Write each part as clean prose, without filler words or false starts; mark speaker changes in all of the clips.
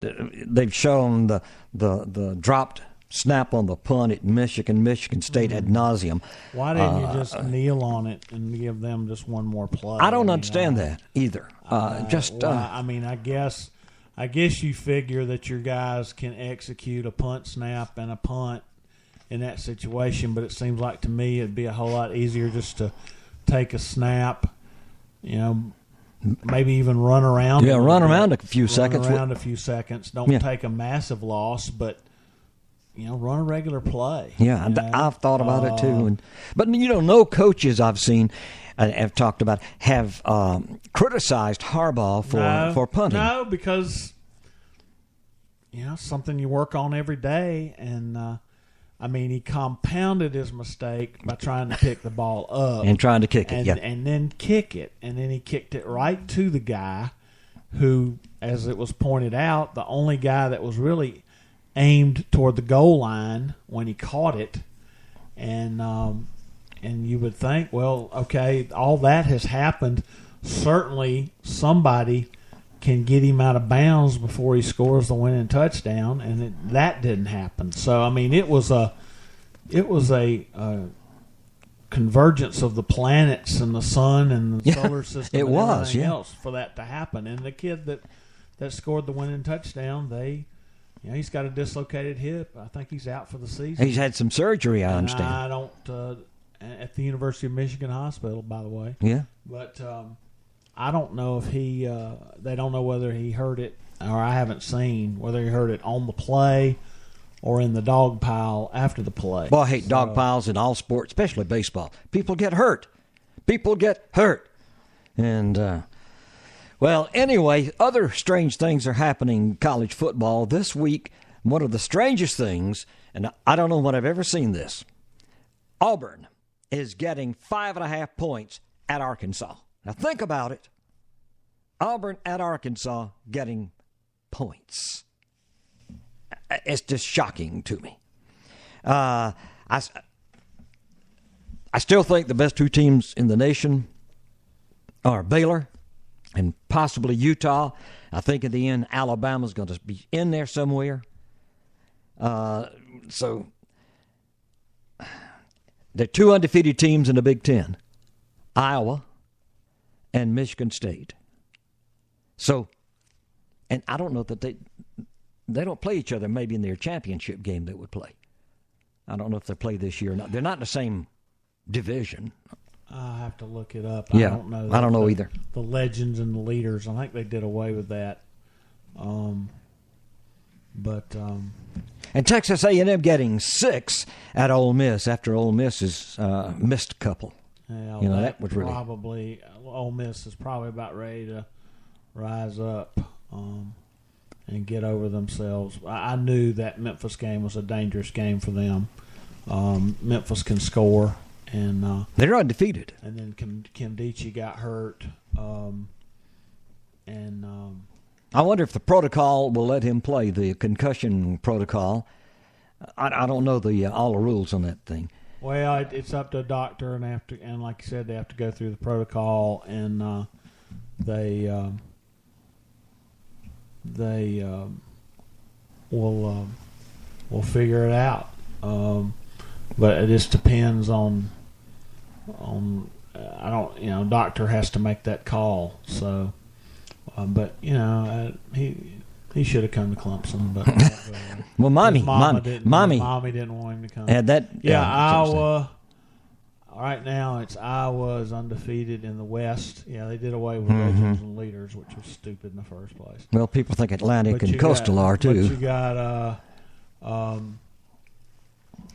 Speaker 1: they've shown the dropped snap on the punt at Michigan State ad nauseum.
Speaker 2: Why didn't you just kneel on it and give them just one more play?
Speaker 1: I don't understand that either.
Speaker 2: I guess you figure that your guys can execute a punt snap and a punt in that situation, but it seems like to me it'd be a whole lot easier just to take a snap, maybe even run around.
Speaker 1: Yeah, run around a few seconds.
Speaker 2: Don't take a massive loss, but run a regular play.
Speaker 1: Yeah, I've thought about it too. But no coaches I've seen have talked about have criticized Harbaugh for punting.
Speaker 2: No, because something you work on every day, and he compounded his mistake by trying to pick the ball up
Speaker 1: and trying to kick it,
Speaker 2: and then kick it, and then he kicked it right to the guy who, as it was pointed out, the only guy that was really aimed toward the goal line when he caught it, and you would think, well, okay, all that has happened. Certainly, somebody can get him out of bounds before he scores the winning touchdown, and that didn't happen. So, it was a convergence of the planets and the sun and the solar system and everything else for that to happen. And the kid that scored the winning touchdown, he's got a dislocated hip. I think he's out for the season.
Speaker 1: He's had some surgery, I understand.
Speaker 2: I don't at the University of Michigan Hospital, by the way.
Speaker 1: Yeah.
Speaker 2: But I don't know if they don't know whether he hurt it, or I haven't seen whether he hurt it on the play or in the dog pile after the play.
Speaker 1: Well, I hate dog piles in all sports, especially baseball. People get hurt. And, well, anyway, other strange things are happening in college football this week. One of the strangest things, and I don't know when I've ever seen this, Auburn is getting 5.5 points at Arkansas. Now, think about it. Auburn at Arkansas getting points. It's just shocking to me. I still think the best two teams in the nation are Baylor and possibly Utah. I think in the end, Alabama's going to be in there somewhere. So there are two undefeated teams in the Big Ten, Iowa and Michigan State. So, and I don't know that they don't play each other. Maybe in their championship game they would play. I don't know if they play this year or not. They're not in the same division.
Speaker 2: I'll have to look it up.
Speaker 1: Yeah,
Speaker 2: I don't know
Speaker 1: either.
Speaker 2: The legends and the leaders, I think they did away with that. And
Speaker 1: Texas A&M getting 6 at Ole Miss after Ole Miss has missed a couple.
Speaker 2: Yeah,
Speaker 1: that was really
Speaker 2: probably Ole Miss is probably about ready to rise up and get over themselves. I knew that Memphis game was a dangerous game for them. Memphis can score, and
Speaker 1: they're undefeated.
Speaker 2: And then Kim Deechie got hurt,
Speaker 1: I wonder if the protocol will let him play, the concussion protocol. I don't know all the rules on that thing.
Speaker 2: Well, it's up to a doctor, and like you said, they have to go through the protocol, and they will figure it out. But it just depends on doctor has to make that call. So, but he should have come to Clemson, but
Speaker 1: well, mommy
Speaker 2: didn't want him to come.
Speaker 1: Had that?
Speaker 2: Iowa. Right now, Iowa is undefeated in the West. Yeah, they did away with legends and leaders, which was stupid in the first place.
Speaker 1: Well, people think Atlantic and Coastal are too.
Speaker 2: But you got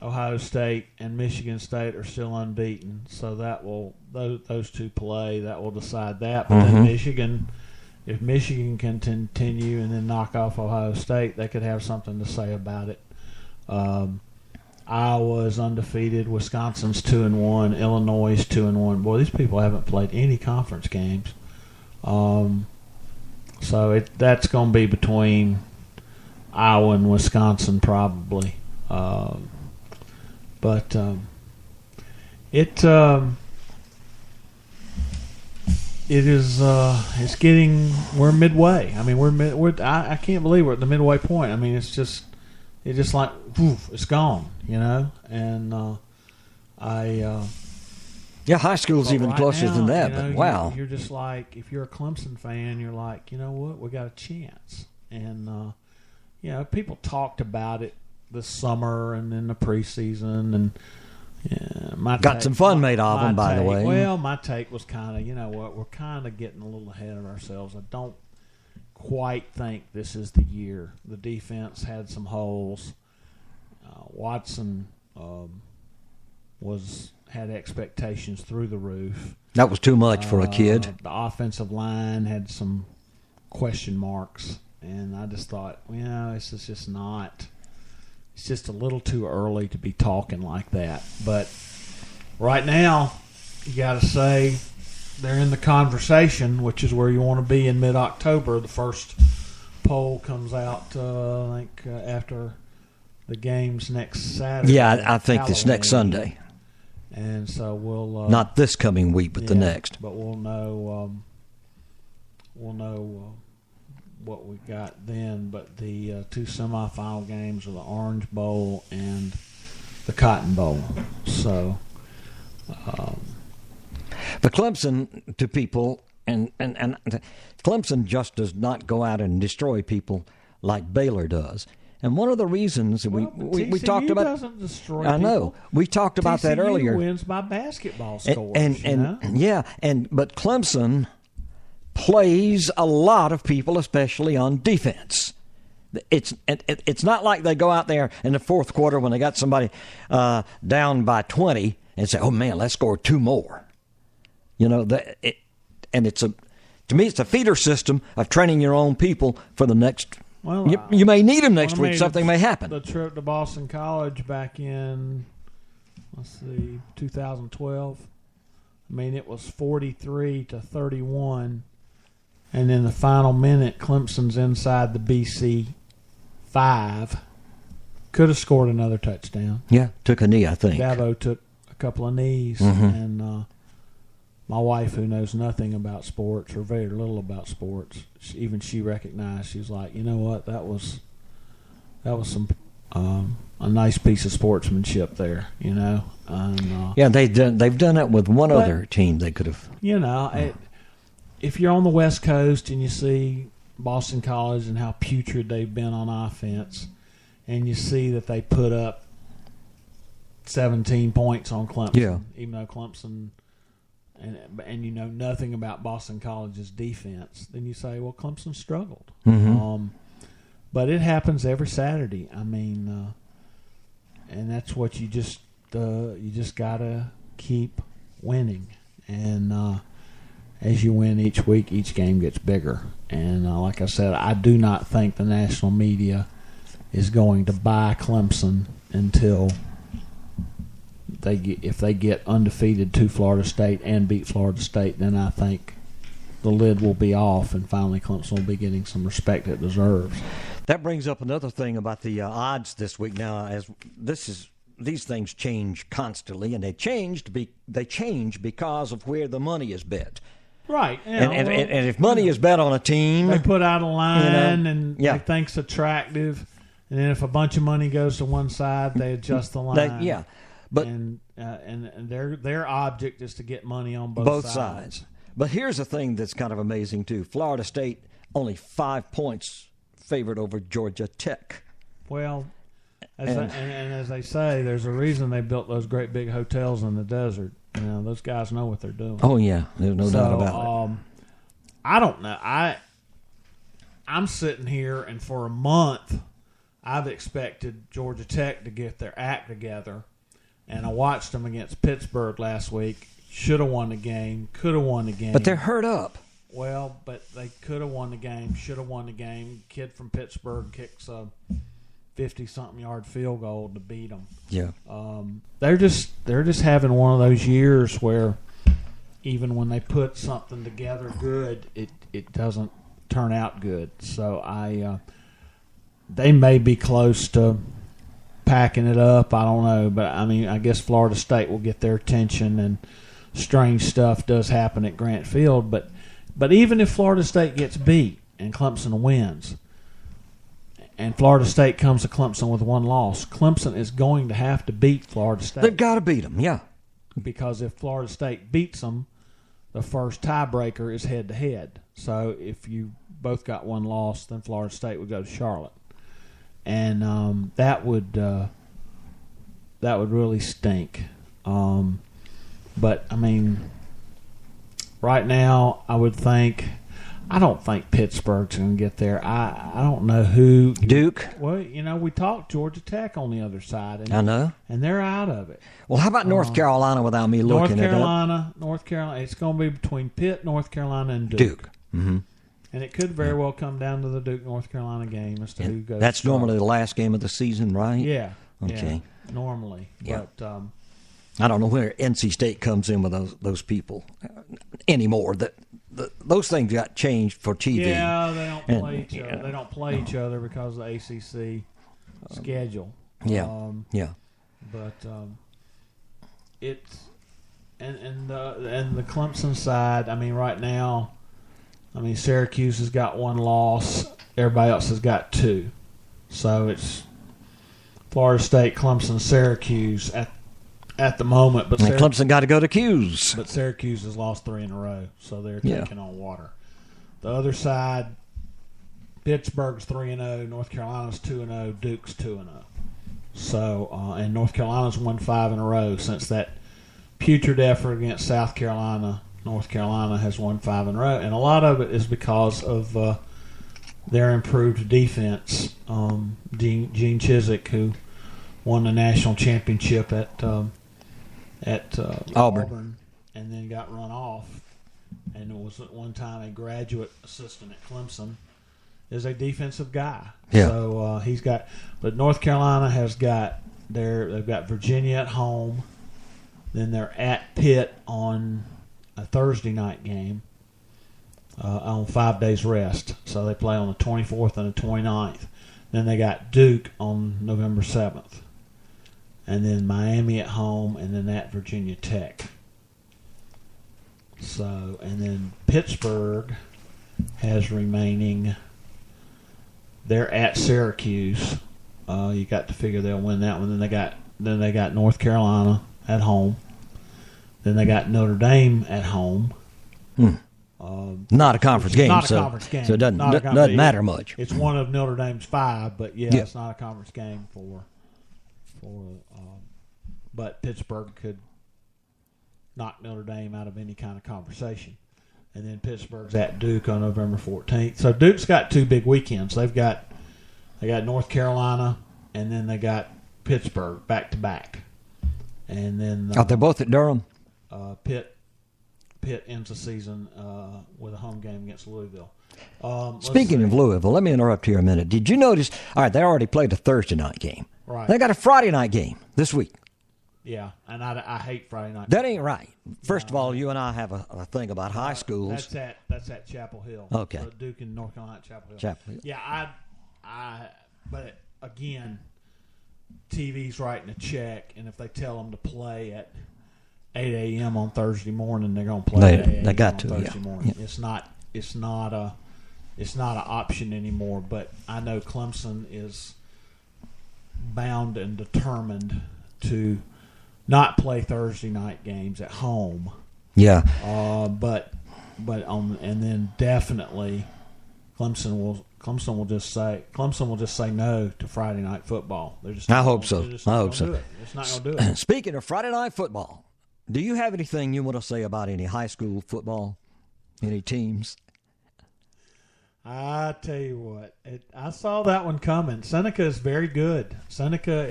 Speaker 2: Ohio State and Michigan State are still unbeaten, so that will those two play. That will decide that. But then Michigan. If Michigan can continue and then knock off Ohio State, they could have something to say about it. Iowa is undefeated. Wisconsin's 2-1. Illinois is 2-1. Boy, these people haven't played any conference games. So that's going to be between Iowa and Wisconsin probably. it is. It's getting. We're midway. I mean, I can't believe we're at the midway point. I mean, it's just like, poof, it's gone. And
Speaker 1: Yeah, high school's even
Speaker 2: right
Speaker 1: closer
Speaker 2: now,
Speaker 1: than that. But wow,
Speaker 2: you're just like, if you're a Clemson fan, you're like, you know what, we got a chance. And people talked about it this summer and in the preseason, and
Speaker 1: some fun made of them, by the way.
Speaker 2: Well, my take was kind of, you know what, we're kind of getting a little ahead of ourselves. I don't quite think this is the year. The defense had some holes. Watson had expectations through the roof.
Speaker 1: That was too much for a kid.
Speaker 2: The offensive line had some question marks, and I just thought, this is just not. It's just a little too early to be talking like that. But right now, you got to say they're in the conversation, which is where you want to be in mid-October. The first poll comes out, I think, after the game's next Saturday.
Speaker 1: Yeah, I think it's next Sunday.
Speaker 2: And so we'll
Speaker 1: not this coming week, but the next.
Speaker 2: But we'll know what we got then. But the two semifinal games are the Orange Bowl and the Cotton Bowl. So,
Speaker 1: the Clemson to people and Clemson just does not go out and destroy people like Baylor does. And one of the reasons we talked about,
Speaker 2: doesn't destroy
Speaker 1: I know
Speaker 2: people.
Speaker 1: we talked about that earlier.
Speaker 2: Wins by basketball scores,
Speaker 1: but Clemson plays a lot of people, especially on defense. It's not like they go out there in the fourth quarter when they got somebody down by 20 and say, "Oh man, let's score two more." To me, it's a feeder system of training your own people for the next.
Speaker 2: Well,
Speaker 1: you may need them next week. Something may happen.
Speaker 2: The trip to Boston College back in, 2012. I mean, it was 43-31, and in the final minute, Clemson's inside the BC 5. Could have scored another touchdown.
Speaker 1: Yeah, took a knee, I think.
Speaker 2: Dabo took a couple of knees,
Speaker 1: mm-hmm.
Speaker 2: and my wife, who knows nothing about sports or very little about sports, she recognized. She was like, you know what, that was some a nice piece of sportsmanship there, And,
Speaker 1: they've done it with one other team. They could have.
Speaker 2: If you're on the West Coast and you see Boston College and how putrid they've been on offense, and you see that they put up 17 points on Clemson, even though Clemson. And you know nothing about Boston College's defense, then you say, well, Clemson struggled.
Speaker 1: Mm-hmm.
Speaker 2: But it happens every Saturday. I mean, and that's what you just gotta keep winning. And as you win each week, each game gets bigger. And like I said, I do not think the national media is going to buy Clemson until if they get undefeated to Florida State and beat Florida State, then I think the lid will be off, and finally Clemson will be getting some respect it deserves.
Speaker 1: That brings up another thing about the odds this week. Now, as these things change constantly, and they change because of where the money is bet.
Speaker 2: Right.
Speaker 1: And if money is bet on a team,
Speaker 2: they put out a line and they think's attractive, and then if a bunch of money goes to one side, they adjust the line.
Speaker 1: But
Speaker 2: and their object is to get money on both sides.
Speaker 1: But here's the thing that's kind of amazing too: Florida State only 5 points favored over Georgia Tech.
Speaker 2: Well, as they say, there's a reason they built those great big hotels in the desert. Those guys know what they're doing.
Speaker 1: Oh yeah, there's no doubt about it.
Speaker 2: I don't know. I'm sitting here, and for a month, I've expected Georgia Tech to get their act together. And I watched them against Pittsburgh last week. Should have won the game. Could have won the game.
Speaker 1: But they're hurt up.
Speaker 2: Well, but they could have won the game. Should have won the game. Kid from Pittsburgh kicks a 50-something yard field goal to beat them.
Speaker 1: Yeah.
Speaker 2: They're just having one of those years where even when they put something together good, it doesn't turn out good. So they may be close to packing it up. I don't know, but I mean, I guess Florida State will get their attention, and strange stuff does happen at Grant Field. But But even if Florida State gets beat and Clemson wins, and Florida State comes to Clemson with one loss, Clemson is going to have to beat Florida State.
Speaker 1: They've got to beat them, yeah.
Speaker 2: Because if Florida State beats them, the first tiebreaker is head-to-head. So if you both got one loss, then Florida State would go to Charlotte. And that would really stink. But, I mean, right now I don't think Pittsburgh's going to get there. I don't know who.
Speaker 1: Duke?
Speaker 2: Well, we talked Georgia Tech on the other side. And,
Speaker 1: I know.
Speaker 2: And they're out of it.
Speaker 1: Well, how about North Carolina without me looking it up?
Speaker 2: North Carolina. It's going to be between Pitt, North Carolina, and Duke.
Speaker 1: Duke. Mm-hmm.
Speaker 2: And it could very well come down to the Duke-North Carolina game as to who goes.
Speaker 1: That's normally the last game of the season, right?
Speaker 2: Yeah.
Speaker 1: Okay.
Speaker 2: Yeah, normally.
Speaker 1: Yeah.
Speaker 2: But
Speaker 1: I don't know where NC State comes in with those people anymore. Those things got changed for TV.
Speaker 2: Yeah, they don't play each other. They don't play each other because of the ACC schedule.
Speaker 1: Yeah. Yeah.
Speaker 2: But it's and the Clemson side. I mean, right now, Syracuse has got one loss. Everybody else has got two. So it's Florida State, Clemson, Syracuse at the moment. But
Speaker 1: Clemson got to go to Q's.
Speaker 2: But Syracuse has lost 3 in a row, so they're taking on water. The other side, Pittsburgh's 3-0, North Carolina's 2-0, Duke's 2-0. So, and North Carolina's won 5 in a row since that putrid effort against South Carolina. North Carolina has won 5 in a row, and a lot of it is because of their improved defense. Gene Chizik, who won the national championship at Auburn, and then got run off, and was at one time a graduate assistant at Clemson, is a defensive guy.
Speaker 1: Yeah.
Speaker 2: So he's got, but North Carolina has got they've got Virginia at home, then they're at Pitt on a Thursday night game on 5 days rest. So they play on the 24th and the 29th. Then they got Duke on November 7th. And then Miami at home, and then at Virginia Tech. So, and then Pittsburgh has remaining. They're at Syracuse. You got to figure they'll win that one. Then they got North Carolina at home. Then they got Notre Dame at home.
Speaker 1: Not a conference game.
Speaker 2: Not a conference game.
Speaker 1: So it doesn't matter much.
Speaker 2: It's one of Notre Dame's 5, but it's not a conference game for. But Pittsburgh could knock Notre Dame out of any kind of conversation. And then Pittsburgh's at Duke on November 14th. So Duke's got 2 big weekends. They got North Carolina, and then they got Pittsburgh back to back. And then
Speaker 1: they're both at Durham.
Speaker 2: Pitt ends the season with a home game against Louisville.
Speaker 1: Speaking of Louisville, let me interrupt here a minute. Did you notice? All right, they already played a Thursday night game.
Speaker 2: Right.
Speaker 1: They got a Friday night game this week.
Speaker 2: Yeah, and I hate Friday night.
Speaker 1: That ain't right. First of all, you and I have a thing about high schools.
Speaker 2: That's at Chapel Hill.
Speaker 1: Okay.
Speaker 2: So Duke and North Carolina at Chapel Hill.
Speaker 1: Chapel Hill.
Speaker 2: Yeah, but again, TV's writing a check, and if they tell them to play at 8 a.m. on Thursday morning, they're going to play at 8 a.m.
Speaker 1: They got
Speaker 2: on
Speaker 1: to,
Speaker 2: Thursday
Speaker 1: yeah.
Speaker 2: morning.
Speaker 1: Yeah.
Speaker 2: It's not an option anymore. But I know Clemson is bound and determined to not play Thursday night games at home.
Speaker 1: Yeah.
Speaker 2: But and then definitely Clemson will just say no to Friday night football.
Speaker 1: I hope so.
Speaker 2: It's not going to do it.
Speaker 1: Speaking of Friday night football, do you have anything you want to say about any high school football? Any teams?
Speaker 2: I tell you what, I saw that one coming. Seneca is very good. Seneca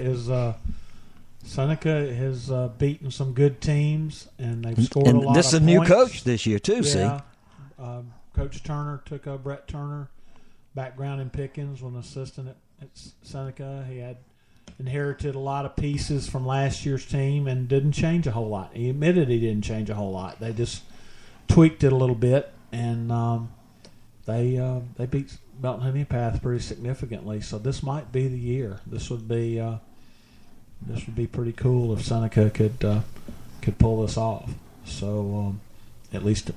Speaker 2: has beaten some good teams, and they've scored a lot of points.
Speaker 1: This is a new coach this year, too,
Speaker 2: yeah. Coach Turner took Brett Turner, background in Pickens, was an assistant at Seneca. He had inherited a lot of pieces from last year's team and didn't change a whole lot. He admitted he didn't change a whole lot. They just tweaked it a little bit, and they beat Belton Homeopath pretty significantly. So this might be the year. This would be pretty cool if Seneca could pull this off. So at least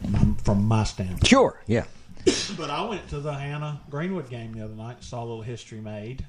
Speaker 2: from my standpoint.
Speaker 1: Sure, yeah.
Speaker 2: But I went to the Hannah Greenwood game the other night and saw a little history made.